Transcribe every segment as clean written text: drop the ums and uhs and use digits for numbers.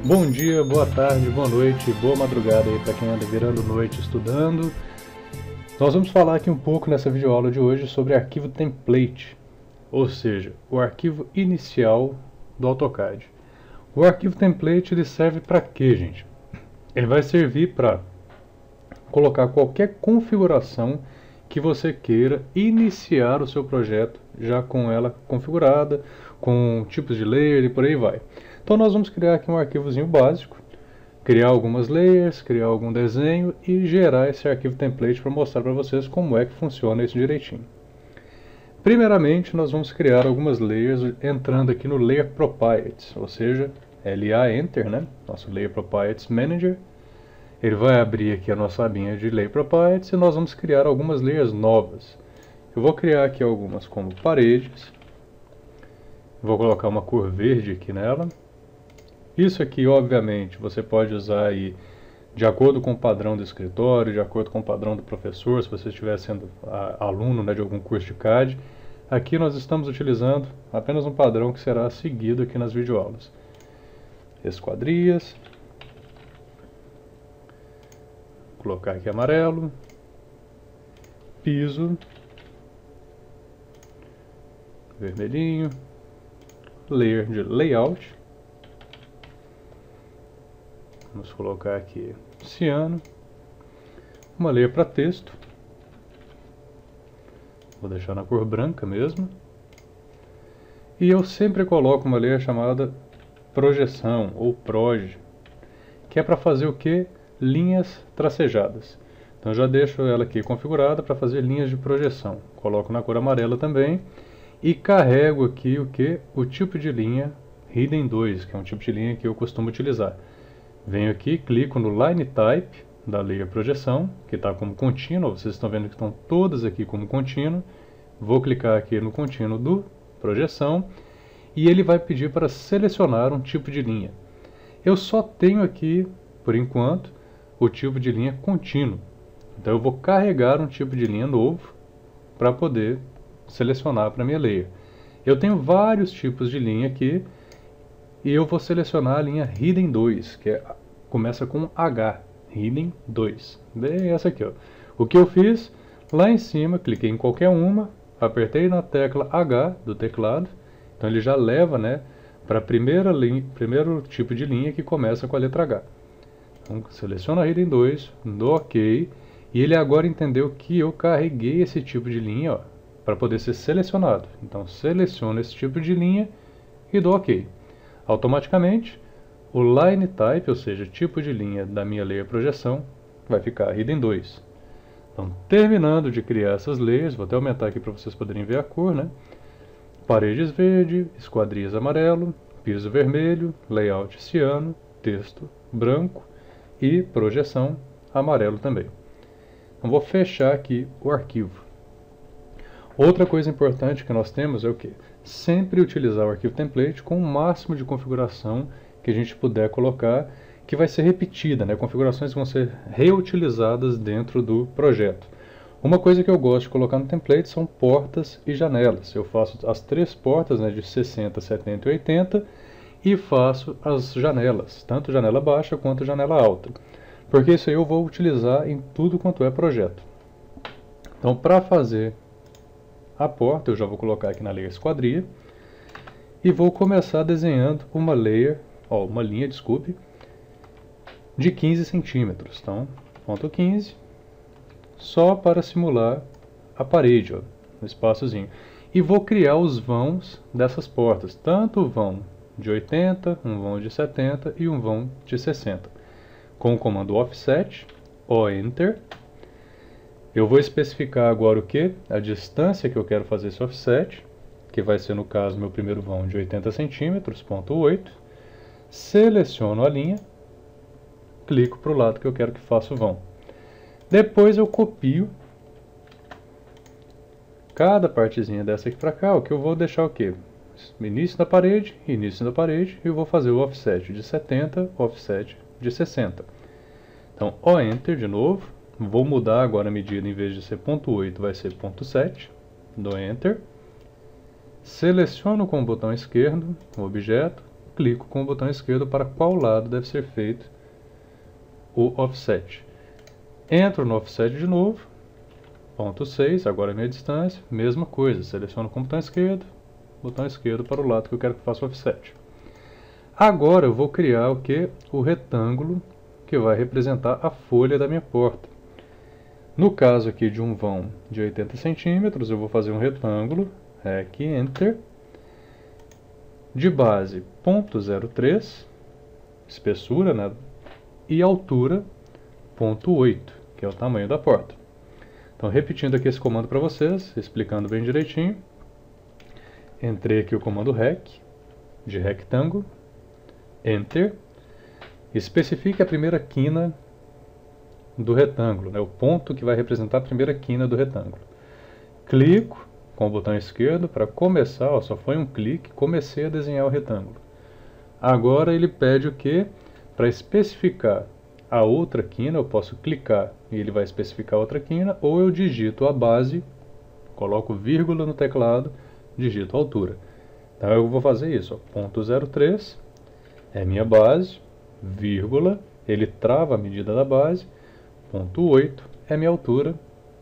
Bom dia, boa tarde, boa noite, boa madrugada aí para quem anda virando noite estudando. Nós vamos falar aqui um pouco nessa videoaula de hoje sobre arquivo template, ou seja, o arquivo inicial do AutoCAD. O arquivo template ele serve para quê, gente? Ele vai servir para colocar qualquer configuração que você queira iniciar o seu projeto já com ela configurada, com tipos de layer e por aí vai. Então nós vamos criar aqui um arquivozinho básico, criar algumas layers, criar algum desenho e gerar esse arquivo template para mostrar para vocês como é que funciona isso direitinho. Primeiramente nós vamos criar algumas layers entrando aqui no Layer Properties, ou seja, LA Enter, né? Nosso Layer Properties Manager. Ele vai abrir aqui a nossa abinha de Layer Properties e nós vamos criar algumas layers novas. Eu vou criar aqui algumas como paredes. Vou colocar uma cor verde aqui nela. Isso aqui, obviamente, você pode usar aí de acordo com o padrão do escritório, de acordo com o padrão do professor, se você estiver sendo aluno, né, de algum curso de CAD. Aqui nós estamos utilizando apenas um padrão que será seguido aqui nas videoaulas. Esquadrias. Vou colocar aqui amarelo. Piso. Vermelhinho. Layer de layout. Vamos colocar aqui ciano, uma layer para texto, vou deixar na cor branca mesmo, e eu sempre coloco uma layer chamada projeção ou proj, que é para fazer o que? Linhas tracejadas. Então eu já deixo ela aqui configurada para fazer linhas de projeção, coloco na cor amarela também, e carrego aqui o que? O tipo de linha Hidden 2, que é um tipo de linha que eu costumo utilizar. Venho aqui, clico no Line Type da layer projeção, que está como contínuo, vocês estão vendo que estão todas aqui como contínuo. Vou clicar aqui no contínuo do projeção e ele vai pedir para selecionar um tipo de linha. Eu só tenho aqui, por enquanto, o tipo de linha contínuo. Então eu vou carregar um tipo de linha novo para poder selecionar para minha layer. Eu tenho vários tipos de linha aqui. E eu vou selecionar a linha Hidden 2, que começa com H, Hidden 2. Bem essa aqui, ó. O que eu fiz? Lá em cima, cliquei em qualquer uma, apertei na tecla H do teclado, então ele já leva, né, para primeiro tipo de linha que começa com a letra H. Então seleciono a Hidden 2, dou OK, e ele agora entendeu que eu carreguei esse tipo de linha para poder ser selecionado. Então seleciono esse tipo de linha e dou OK. Automaticamente, o Line Type, ou seja, tipo de linha da minha layer projeção, vai ficar Hidden 2. Então, terminando de criar essas layers, vou até aumentar aqui para vocês poderem ver a cor, né? Paredes verde, esquadrias amarelo, piso vermelho, layout ciano, texto branco e projeção amarelo também. Então, vou fechar aqui o arquivo. Outra coisa importante que nós temos é o quê? Sempre utilizar o arquivo template com o máximo de configuração que a gente puder colocar, que vai ser repetida, né? Configurações que vão ser reutilizadas dentro do projeto. Uma coisa que eu gosto de colocar no template são portas e janelas. Eu faço as três portas, né, de 60, 70 e 80 e faço as janelas, tanto janela baixa quanto janela alta. Porque isso aí eu vou utilizar em tudo quanto é projeto. Então, para fazer a porta, eu já vou colocar aqui na layer esquadria e vou começar desenhando uma layer, uma linha, desculpe, de 15 centímetros. Então, ponto 15, só para simular a parede, no espaçozinho. E vou criar os vãos dessas portas, tanto o vão de 80, um vão de 70 e um vão de 60. Com o comando offset, ou enter, eu vou especificar agora o que? A distância que eu quero fazer esse offset, que vai ser no caso meu primeiro vão de 80 centímetros, ponto 8. Seleciono a linha, clico para o lado que eu quero que faça o vão. Depois eu copio cada partezinha dessa aqui para cá, o que eu vou deixar o quê? Início da parede, e eu vou fazer o offset de 70, offset de 60. Então, O Enter de novo, vou mudar agora a medida, em vez de ser 0.8 vai ser 0.7, dou Enter, seleciono com o botão esquerdo o objeto, clico com o botão esquerdo para qual lado deve ser feito o offset. Entro no offset de novo, 0.6, agora é minha distância, mesma coisa, seleciono com o botão esquerdo para o lado que eu quero que faça o offset. Agora eu vou criar o que? O retângulo que vai representar a folha da minha porta. No caso aqui de um vão de 80 centímetros, eu vou fazer um retângulo, aqui, Enter, de base 0.03, espessura, né? E altura 0.8, que é o tamanho da porta. Então, repetindo aqui esse comando para vocês, explicando bem direitinho. Entrei aqui o comando REC, de retângulo, Enter, especifique a primeira quina do retângulo, né, o ponto que vai representar a primeira quina do retângulo. Clico com o botão esquerdo para começar, ó, só foi um clique, comecei a desenhar o retângulo. Agora ele pede o que? Para especificar a outra quina, eu posso clicar e ele vai especificar outra quina, ou eu digito a base, coloco vírgula no teclado, digito a altura. Então eu vou fazer isso, ó, 0.03 é minha base, vírgula, ele trava a medida da base, 0.8 é minha altura,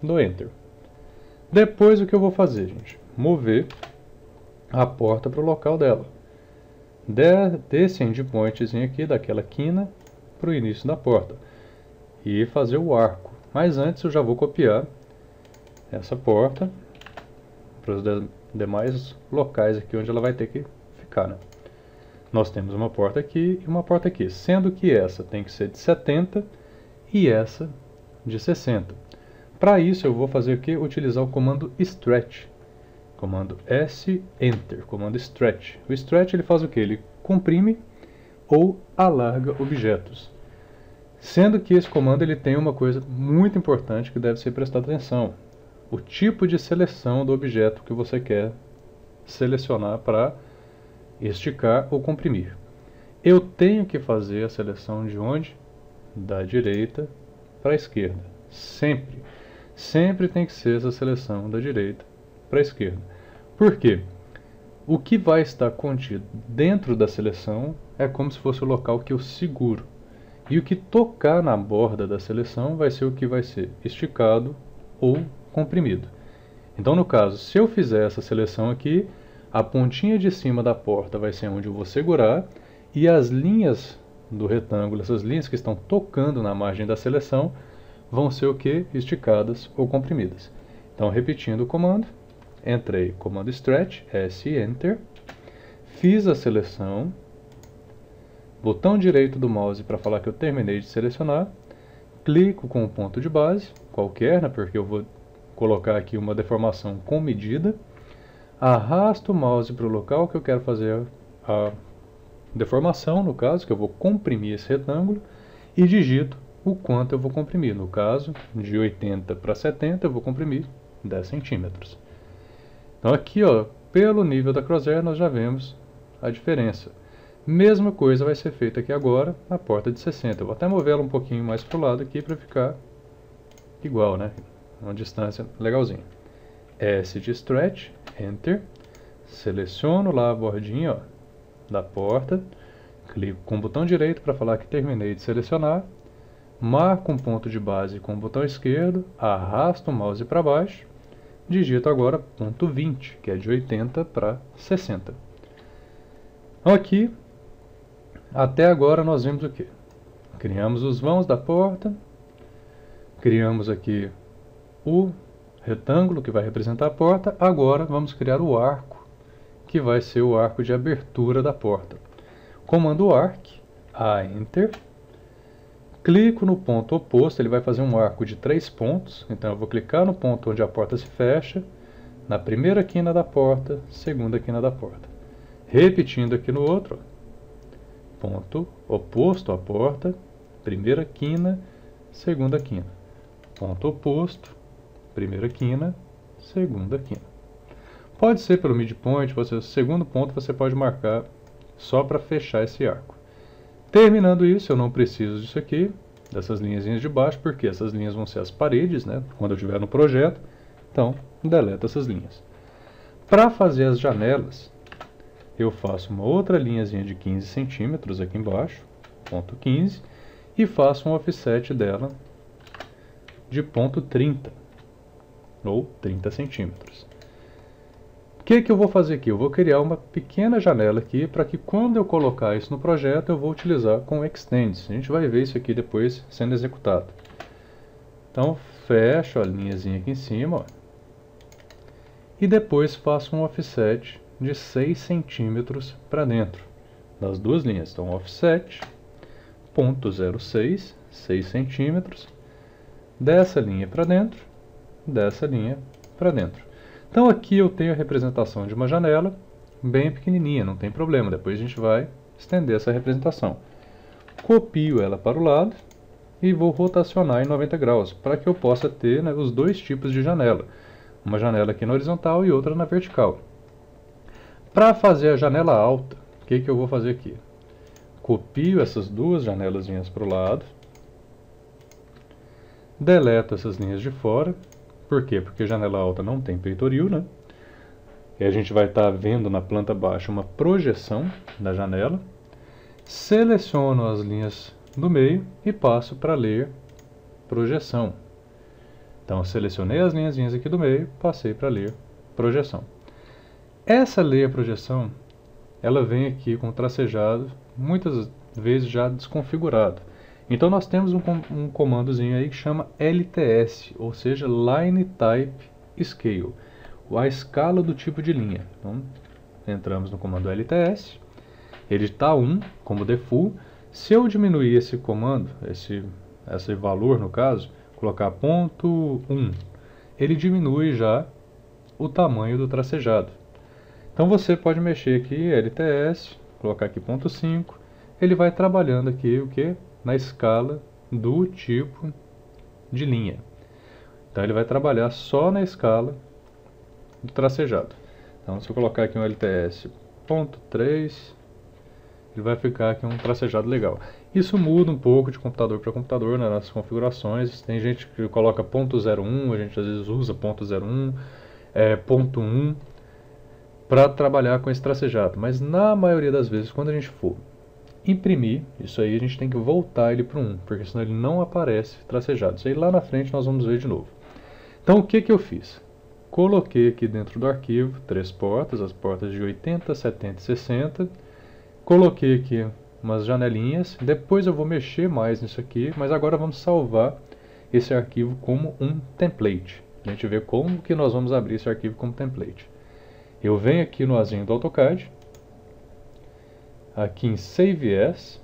dou Enter. Depois o que eu vou fazer, gente? Mover a porta para o local dela. Desse endpointzinho aqui, daquela quina, para o início da porta. E fazer o arco. Mas antes eu já vou copiar essa porta para os demais locais aqui onde ela vai ter que ficar, né? Nós temos uma porta aqui e uma porta aqui, sendo que essa tem que ser de 70 e essa de 60. Para isso eu vou fazer o que? Utilizar o comando stretch. Comando S, Enter, comando stretch. O stretch ele faz o que? Ele comprime ou alarga objetos. Sendo que esse comando ele tem uma coisa muito importante que deve ser prestada atenção. O tipo de seleção do objeto que você quer selecionar para esticar ou comprimir. Eu tenho que fazer a seleção de onde? Da direita para a esquerda. Sempre. Sempre tem que ser essa seleção da direita para a esquerda. Por quê? O que vai estar contido dentro da seleção é como se fosse o local que eu seguro. E o que tocar na borda da seleção vai ser o que vai ser esticado ou comprimido. Então, no caso, se eu fizer essa seleção aqui, a pontinha de cima da porta vai ser onde eu vou segurar e as linhas do retângulo, essas linhas que estão tocando na margem da seleção, vão ser o que? Esticadas ou comprimidas. Então, repetindo o comando, entrei, comando stretch, S, Enter, fiz a seleção, botão direito do mouse para falar que eu terminei de selecionar, clico com o ponto de base, qualquer, né, porque eu vou colocar aqui uma deformação com medida, arrasto o mouse para o local que eu quero fazer a deformação, no caso, que eu vou comprimir esse retângulo, e digito o quanto eu vou comprimir. No caso, de 80 para 70, eu vou comprimir 10 centímetros. Então aqui, ó, pelo nível da crosshair, nós já vemos a diferença. Mesma coisa vai ser feita aqui agora na porta de 60. Eu vou até mover ela um pouquinho mais para o lado aqui para ficar igual, né? Uma distância legalzinha. S de stretch, Enter, seleciono lá a bordinha, ó, da porta, clico com o botão direito para falar que terminei de selecionar, marco um ponto de base com o botão esquerdo, arrasto o mouse para baixo, digito agora ponto 20, que é de 80 para 60. Então aqui, até agora nós vimos o que? Criamos os vãos da porta, criamos aqui o retângulo que vai representar a porta, agora vamos criar o arco, que vai ser o arco de abertura da porta. Comando Arc, A, Enter, clico no ponto oposto, ele vai fazer um arco de 3 pontos, então eu vou clicar no ponto onde a porta se fecha, na primeira quina da porta, segunda quina da porta. Repetindo aqui no outro, ponto oposto à porta, primeira quina, segunda quina. Ponto oposto, primeira quina, segunda quina. Pode ser pelo midpoint, o segundo ponto você pode marcar só para fechar esse arco. Terminando isso, eu não preciso disso aqui, dessas linhazinhas de baixo, porque essas linhas vão ser as paredes, né, quando eu estiver no projeto. Então, deleta essas linhas. Para fazer as janelas, eu faço uma outra linhazinha de 15 centímetros aqui embaixo, ponto 15, e faço um offset dela de ponto 30, ou 30 centímetros. O que eu vou fazer aqui? Eu vou criar uma pequena janela aqui, para que quando eu colocar isso no projeto, eu vou utilizar com Extends. A gente vai ver isso aqui depois sendo executado. Então, fecho a linhazinha aqui em cima, ó, e depois faço um offset de 6 centímetros para dentro das duas linhas. Então, offset, ponto 0,6, 6 centímetros, dessa linha para dentro, dessa linha para dentro. Então, aqui eu tenho a representação de uma janela bem pequenininha, não tem problema. Depois a gente vai estender essa representação. Copio ela para o lado e vou rotacionar em 90 graus, para que eu possa ter, né, os dois tipos de janela. Uma janela aqui na horizontal e outra na vertical. Para fazer a janela alta, o que eu vou fazer aqui? Copio essas duas janelazinhas para o lado. Deleto essas linhas de fora. Por quê? Porque janela alta não tem peitoril, né? E a gente vai estar vendo na planta baixa uma projeção da janela. Seleciono as linhas do meio e passo para ler projeção. Então, eu selecionei as linhazinhas aqui do meio, passei para ler projeção. Essa ler projeção, ela vem aqui com o tracejado, muitas vezes já desconfigurado. Então, nós temos um comandozinho aí que chama LTS, ou seja, Line Type Scale, a escala do tipo de linha. Então, entramos no comando LTS, ele está 1 como default. Se eu diminuir esse comando, esse valor no caso, colocar ponto 1, ele diminui já o tamanho do tracejado. Então você pode mexer aqui, LTS, colocar aqui ponto 5, ele vai trabalhando aqui o que? Na escala do tipo de linha. Então ele vai trabalhar só na escala do tracejado. Então se eu colocar aqui um LTS ponto 3, ele vai ficar aqui um tracejado legal. Isso muda um pouco de computador para computador, né, nas configurações. Tem gente que coloca ponto 0,1, a gente às vezes usa ponto 0,1, ponto 1 para trabalhar com esse tracejado. Mas na maioria das vezes, quando a gente for imprimir, isso aí a gente tem que voltar ele para 1, porque senão ele não aparece tracejado. Isso aí lá na frente nós vamos ver de novo. Então o que eu fiz? Coloquei aqui dentro do arquivo 3 portas, as portas de 80, 70 e 60. Coloquei aqui umas janelinhas, depois eu vou mexer mais nisso aqui, mas agora vamos salvar esse arquivo como um template. A gente vê como que nós vamos abrir esse arquivo como template. Eu venho aqui no azinho do AutoCAD, aqui em Save As,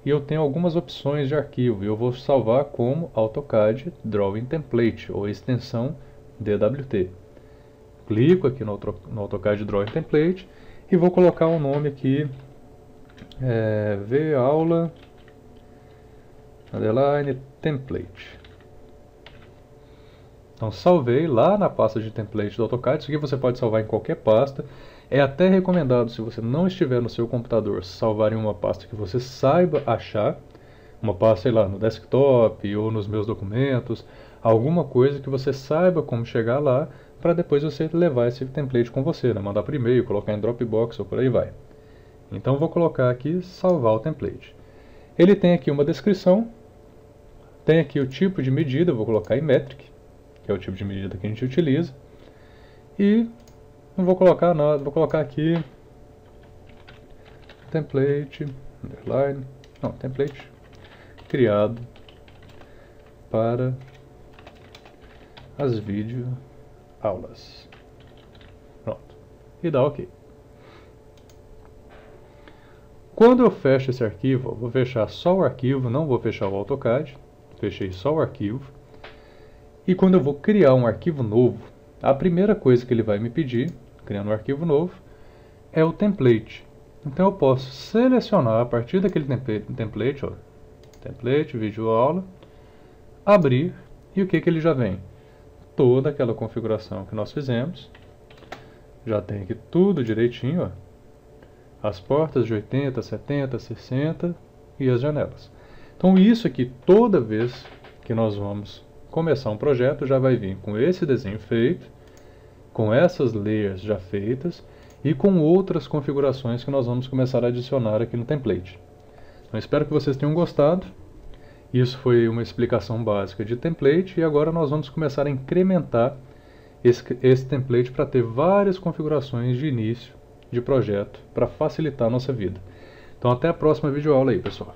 e eu tenho algumas opções de arquivo, e eu vou salvar como AutoCAD Drawing Template, ou extensão DWT. Clico aqui no AutoCAD Drawing Template, e vou colocar um nome aqui, Aula _ Template. Então salvei lá na pasta de template do AutoCAD. Isso aqui você pode salvar em qualquer pasta. É até recomendado, se você não estiver no seu computador, salvar em uma pasta que você saiba achar. Uma pasta, sei lá, no desktop ou nos meus documentos. Alguma coisa que você saiba como chegar lá, para depois você levar esse template com você, né? Mandar por e-mail, colocar em Dropbox ou por aí vai. Então vou colocar aqui, salvar o template. Ele tem aqui uma descrição, tem aqui o tipo de medida, vou colocar em metric, que é o tipo de medida que a gente utiliza. E não vou colocar nada, vou colocar aqui template, underline, não, template criado para as videoaulas. Pronto. E dá OK. Quando eu fecho esse arquivo, eu vou fechar só o arquivo, não vou fechar o AutoCAD. Fechei só o arquivo. E quando eu vou criar um arquivo novo, a primeira coisa que ele vai me pedir, criando um arquivo novo, é o template. Então eu posso selecionar a partir daquele template, ó, template, vídeo aula, abrir, e o que ele já vem? toda aquela configuração que nós fizemos. Já tem aqui tudo direitinho, ó. As portas de 80, 70, 60 e as janelas. Então isso aqui, toda vez que nós vamos começar um projeto, já vai vir com esse desenho feito, com essas layers já feitas e com outras configurações que nós vamos começar a adicionar aqui no template. Então espero que vocês tenham gostado. Isso foi uma explicação básica de template e agora nós vamos começar a incrementar esse template para ter várias configurações de início de projeto para facilitar a nossa vida. Então até a próxima videoaula aí, pessoal.